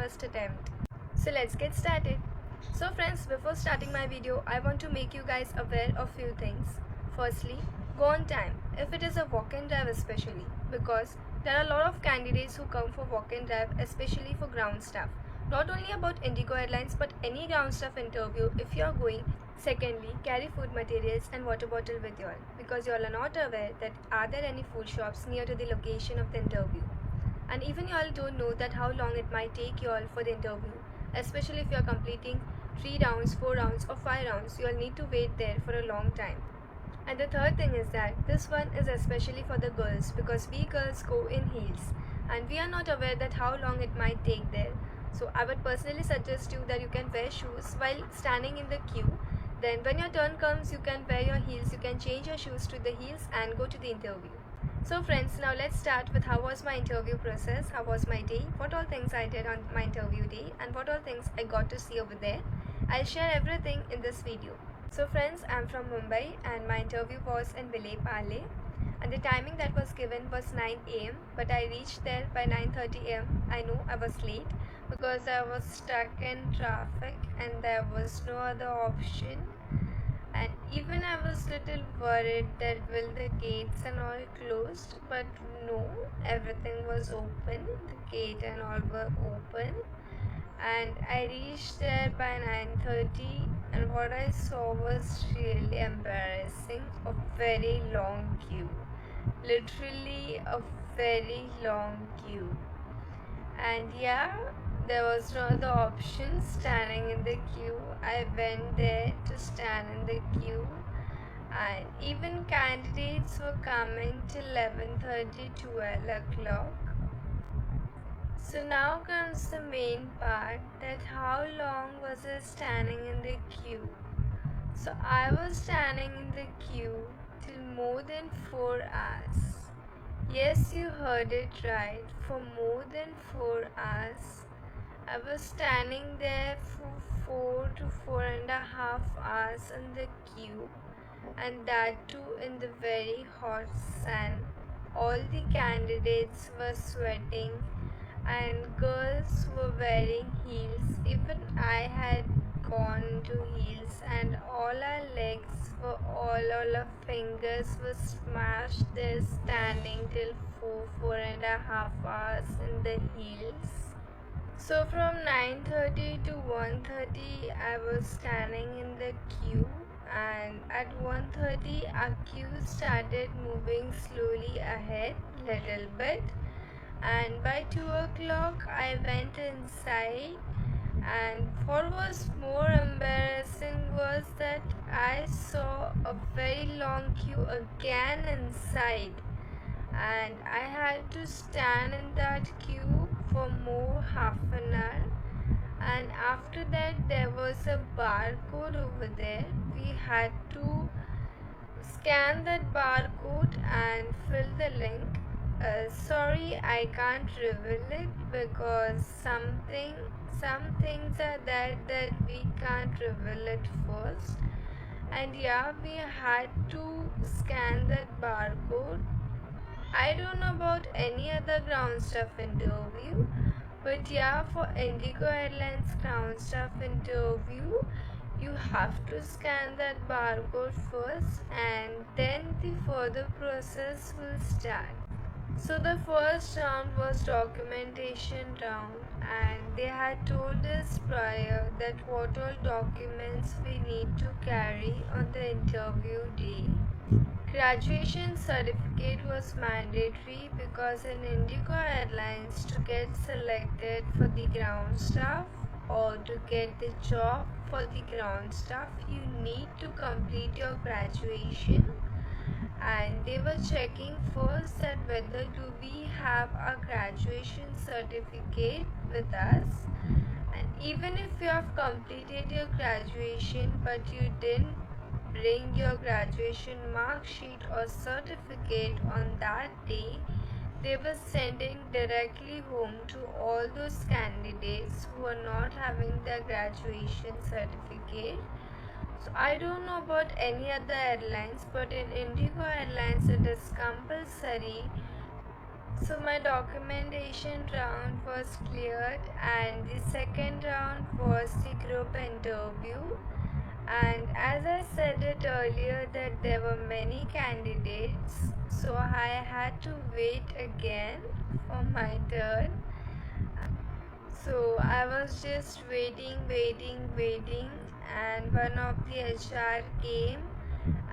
first attempt. So let's get started. So friends, before starting my video, I want to make you guys aware of few things. Firstly, go on time if it is a walk-in drive especially, because there are a lot of candidates who come for walk-in drive, especially for ground staff. Not only about IndiGo Airlines but any ground staff interview if you are going. Secondly, carry food materials and water bottle with you all, because you all are not aware that are there any food shops near to the location of the interview. And even you all don't know that how long it might take you all for the interview, especially if you are completing 3 rounds, 4 rounds or 5 rounds, you all need to wait there for a long time. And the third thing is that this one is especially for the girls, because we girls go in heels and we are not aware that how long it might take there. So I would personally suggest you that you can wear shoes while standing in the queue. Then when your turn comes, you can wear your heels, you can change your shoes to the heels and go to the interview. So friends, now let's start with how was my interview process, how was my day, what all things I did on my interview day and what all things I got to see over there. I'll share everything in this video. So friends, I'm from Mumbai and my interview was in Vile Parle, and the timing that was given was 9 am, but I reached there by 9:30 am. I know I was late because I was stuck in traffic and there was no other option. And even I was little worried that will the gates and all closed, but no, everything was open, the gate and all were open. And I reached there by 9:30 and what I saw was really embarrassing. A very long queue, literally a very long queue. And yeah, there was no other option standing in the queue. I went there to stand in the queue, and even candidates were coming till 11:30, 12 o'clock. So now comes the main part, that how long was I standing in the queue. So I was standing in the queue till more than 4 hours. Yes, you heard it right, for more than 4 hours. I was standing there for 4 to 4.5 hours in the queue, and that too in the very hot sun. All the candidates were sweating and girls were wearing heels. Even I had gone to heels, and all our legs were all our fingers were smashed there standing till 4.5 hours in the heels. So from 9:30 to 1:30 I was standing in the queue, and at 1:30 our queue started moving slowly ahead little bit, and by 2 o'clock I went inside. And what was more embarrassing was that I saw a very long queue again inside, and I had to stand in that queue for more half an hour. And after that there was a barcode over there. We had to scan that barcode and fill the link. Sorry, I can't reveal it because some things are there that we can't reveal it first. And yeah, we had to scan that barcode. I don't know about any other ground staff interview, but yeah, for IndiGo Airlines ground staff interview, you have to scan that barcode first and then the further process will start. So the first round was documentation round, and they had told us prior that what all documents we need to carry on the interview day. Graduation certificate was mandatory because in IndiGo Airlines, to get selected for the ground staff or to get the job for the ground staff, you need to complete your graduation. And they were checking first that whether do we have a graduation certificate with us, and even if you have completed your graduation but you didn't bring your graduation mark sheet or certificate on that day, they were sending directly home to all those candidates who are not having their graduation certificate. So I don't know about any other airlines, but in IndiGo Airlines it is compulsory So my documentation round was cleared, and the second round was the group interview. And as I said it earlier that there were many candidates, so I had to wait again for my turn. So I was just waiting, and one of the HR came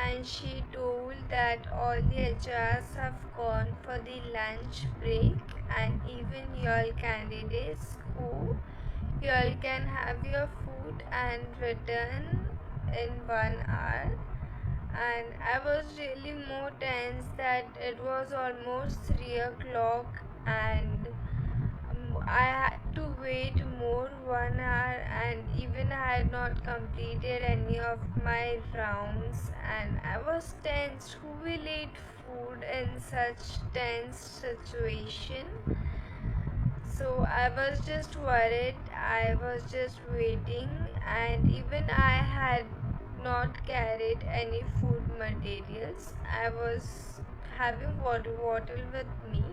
and she told that all the HRs have gone for the lunch break, and even your candidates who you all can have your food and return in 1 hour. And I was really more tense that it was almost 3 o'clock, and I had to wait more 1 hour, and even I had not completed any of my rounds, and I was tense. Who will eat food in such tense situation? So I was just worried, I was just waiting, and even I had not carried any food materials. I was having water bottle with me,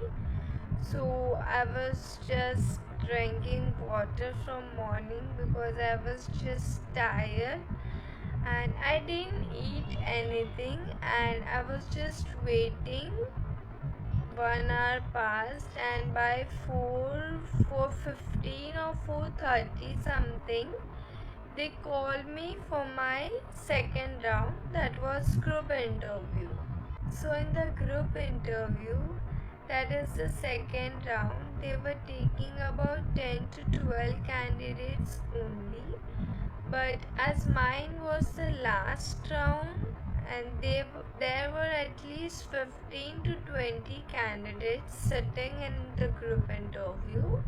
so I was just drinking water from morning because I was just tired, and I didn't eat anything, and I was just waiting. 1 hour passed, and by 4:15 or 4:30 something, they called me for my second round, that was group interview. So in the group interview, that is the second round, they were taking about 10 to 12 candidates only, but as mine was the last round, and there were at least 15 to 20 candidates sitting in the group interview,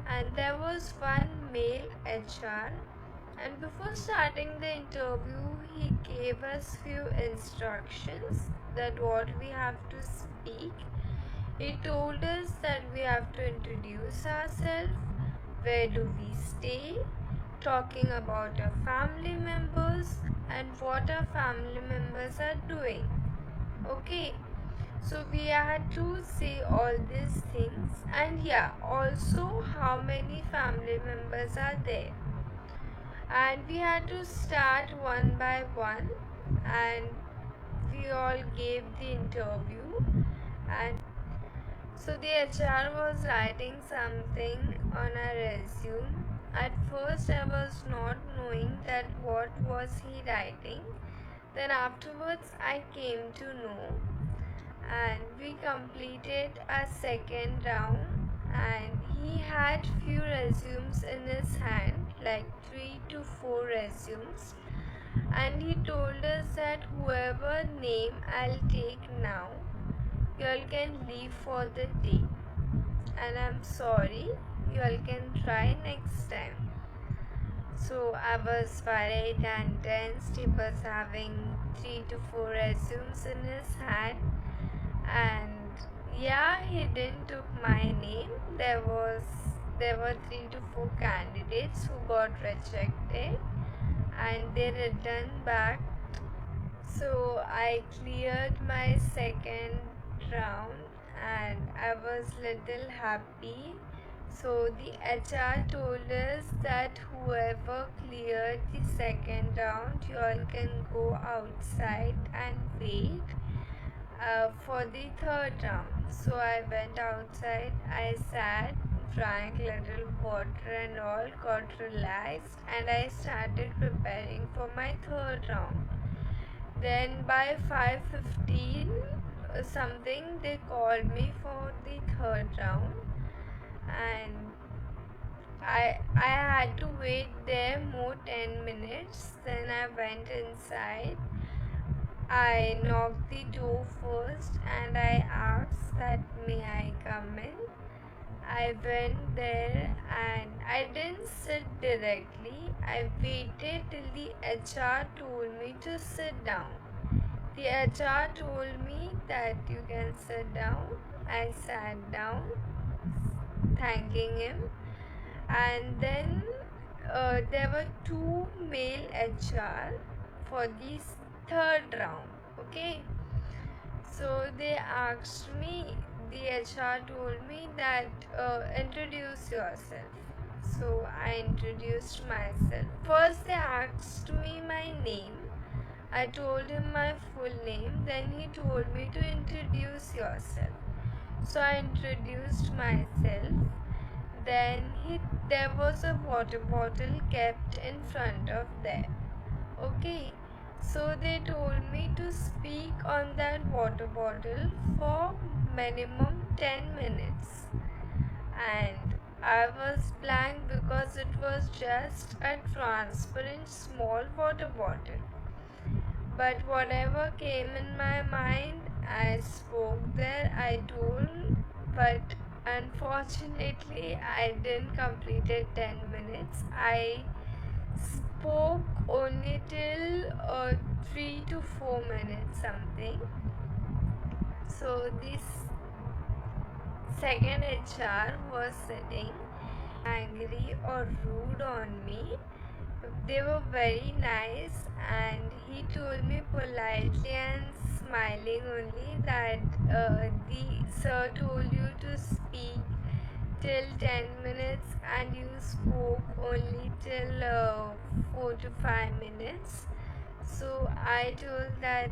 and there was one male HR, and before starting the interview he gave us few instructions that what we have to speak. He told us that we have to introduce ourselves, where do we stay, talking about our family members, and what our family members are doing. Okay, so we had to say all these things, and yeah, also how many family members are there. And we had to start one by one, and we all gave the interview, and so the HR was writing something on our resume. At first I was not knowing that what was he writing. Then afterwards I came to know, and we completed a second round, and he had few resumes in his hand, like 3 to 4 resumes, and he told us that whoever name I'll take now, you all can leave for the day, and I'm sorry, you all can try next time. So I was worried and tense. He was having 3 to 4 resumes in his hand, and yeah, he didn't took my name. There were 3 to 4 candidates who got rejected, and they returned back. So I cleared my second round, and I was little happy. So the HR told us that whoever cleared the second round, you all can go outside and wait for the third round. So I went outside, I sat, drank little water and all, got relaxed, and I started preparing for my third round. Then by 5:15 something, they called me for the third round, and I had to wait there more 10 minutes. Then I went inside. I knocked the door first, and I asked that may I come in. I went there, and I didn't sit directly. I waited till the HR told me to sit down. The HR told me that you can sit down. I sat down, thanking him, and then there were two male HR for this third round. Okay, so they asked me the HR told me that introduce yourself. So I introduced myself. First, they asked me my name. I told him my full name. Then he told me to introduce yourself. So I introduced myself. Then there was a water bottle kept in front of them. Okay, so they told me to speak on that water bottle for minimum 10 minutes, and I was blank because it was just a transparent small water bottle. But whatever came in my mind, I spoke there, I told, but unfortunately, I didn't complete it 10 minutes. I spoke only till 3 to 4 minutes something. So this second HR was sitting angry or rude on me. They were very nice, and he told me politely and smiling only that the sir told you to speak till 10 minutes and you spoke only till 4 to 5 minutes. So I told that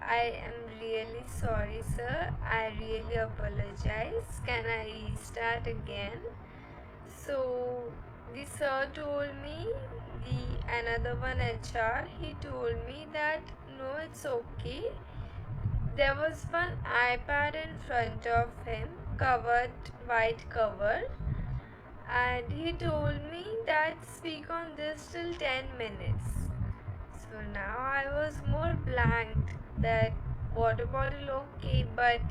I am really sorry, sir. I really apologize. Can I restart again? So the sir told me, the another one HR, he told me that no, it's okay. There was one iPad in front of him, covered, white cover, and he told me that speak on this till 10 minutes. So now I was more blanked that water bottle okay, but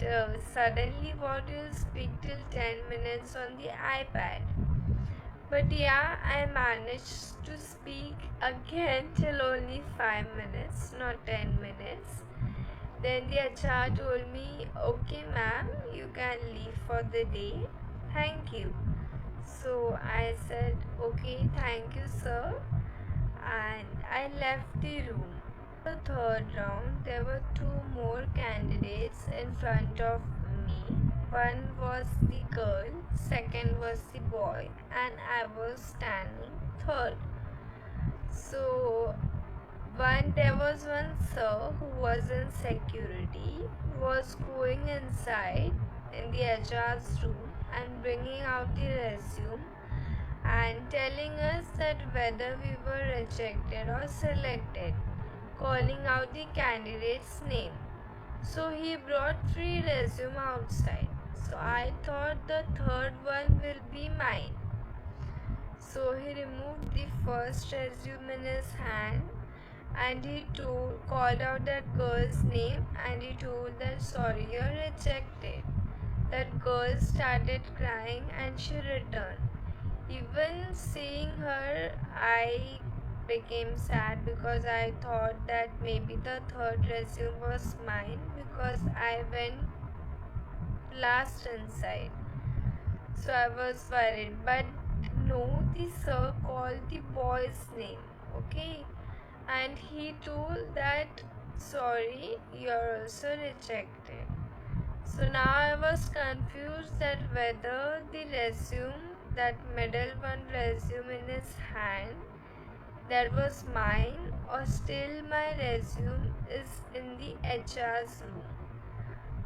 suddenly what you speak till 10 minutes on the iPad. But yeah, I managed to speak again till only 5 minutes, not 10 minutes. Then the HR told me, okay ma'am, you can leave for the day. Thank you. So I said, okay, thank you sir. And I left the room. The third round, there were two more candidates in front of me. One was the girl, second was the boy, and I was standing third. So there was one sir who was in security, was going inside in the HR's room and bringing out the resume and telling us that whether we were rejected or selected, calling out the candidate's name. So he brought 3 resumes outside. So I thought the third one will be mine. So he removed the first resume in his hand, and he called out that girl's name, and he told that sorry, you're rejected. That girl started crying and she returned. Even seeing her, I became sad because I thought that maybe the third resume was mine because I went last inside. So I was worried, but no, the sir called the boy's name, okay? And he told that sorry, you're also rejected. So now I was confused that whether the resume, that middle one resume in his hand, that was mine, or still my resume is in the HR's room.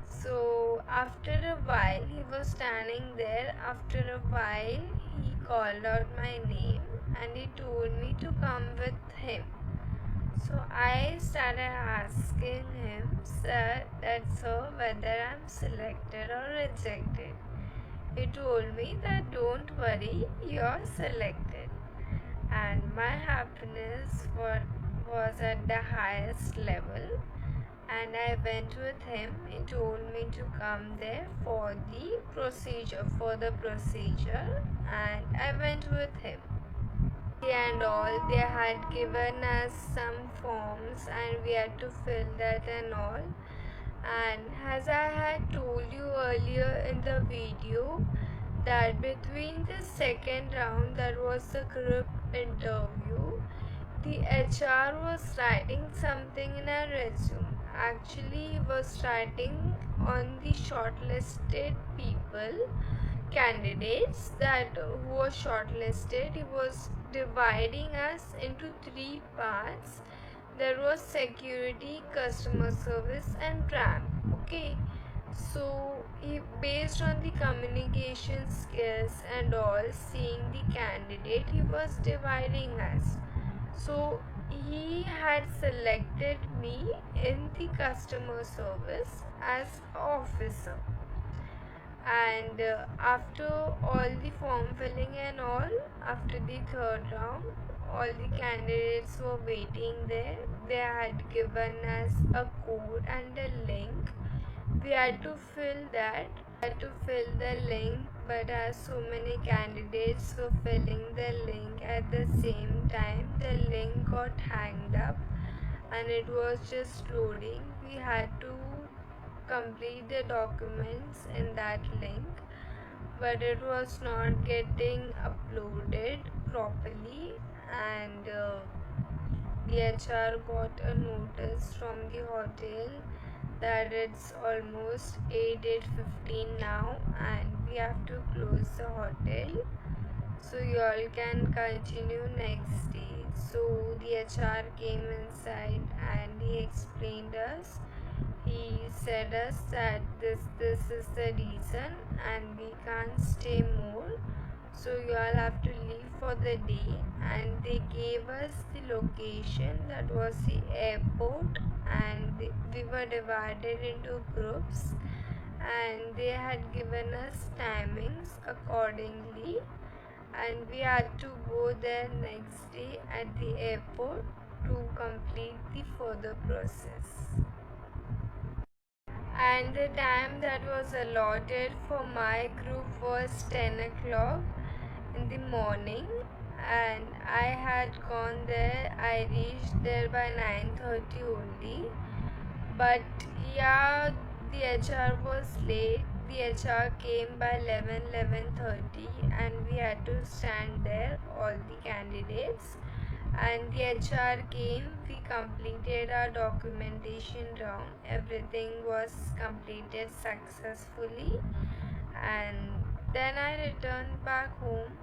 So after a while, he was standing there. After a while, he called out my name and he told me to come with him. So I started asking him, sir, whether I'm selected or rejected. He told me that don't worry, you're selected. And my happiness was at the highest level. And I went with him. He told me to come there for the procedure, and I went with him. And all, they had given us some forms and we had to fill that and all. And as I had told you earlier in the video, that between the second round, that was the group interview, the HR was writing something in our resume. Actually, he was writing on the shortlisted people, candidates that who were shortlisted. He was dividing us into three parts. There was security, customer service, and RAM. Okay, so he, based on the communication skills and all, seeing the candidate, he was dividing us. So he had selected me in the customer service as officer. And after all the form filling and all, after the third round, all the candidates were waiting there. They had given us a code and a link. We had to fill that. Had to fill the link, but as so many candidates were filling the link at the same time, the link got hanged up and it was just loading. We had to complete the documents in that link, but it was not getting uploaded properly. And the HR got a notice from the hotel that it's almost 8:15 now and we have to close the hotel, so you all can continue next day. So the HR came inside and he explained us. He said us that this is the reason and we can't stay more, so you all have to leave for the day. And they gave us the location, that was the airport, and we were divided into groups and they had given us timings accordingly, and we had to go there next day at the airport to complete the further process. And the time that was allotted for my group was 10 o'clock in the morning, and I had gone there. I reached there by 9:30 only, but yeah, the HR was late. The HR came by 11:30, and we had to stand there, all the candidates. And the HR came, we completed our documentation round, everything was completed successfully, and then I returned back home.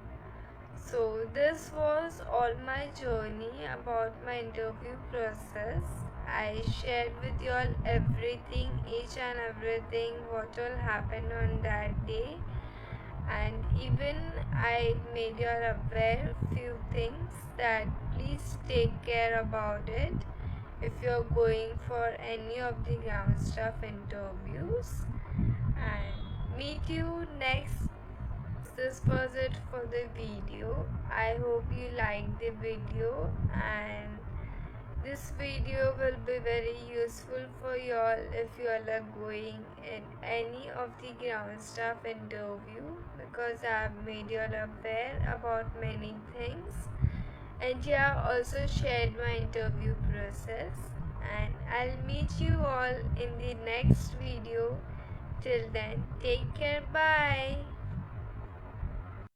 So this was all my journey about my interview process. I shared with you all everything, each and everything, what will happen on that day, and even I made you all aware few things that please take care about it if you're going for any of the ground staff interviews. And meet you next. This was it for the video. I hope you liked the video, and this video will be very useful for you all if you all are going in any of the ground staff interview, because I have made you all aware about many things, and yeah, also shared my interview process. And I'll meet you all in the next video. Till then, take care. Bye.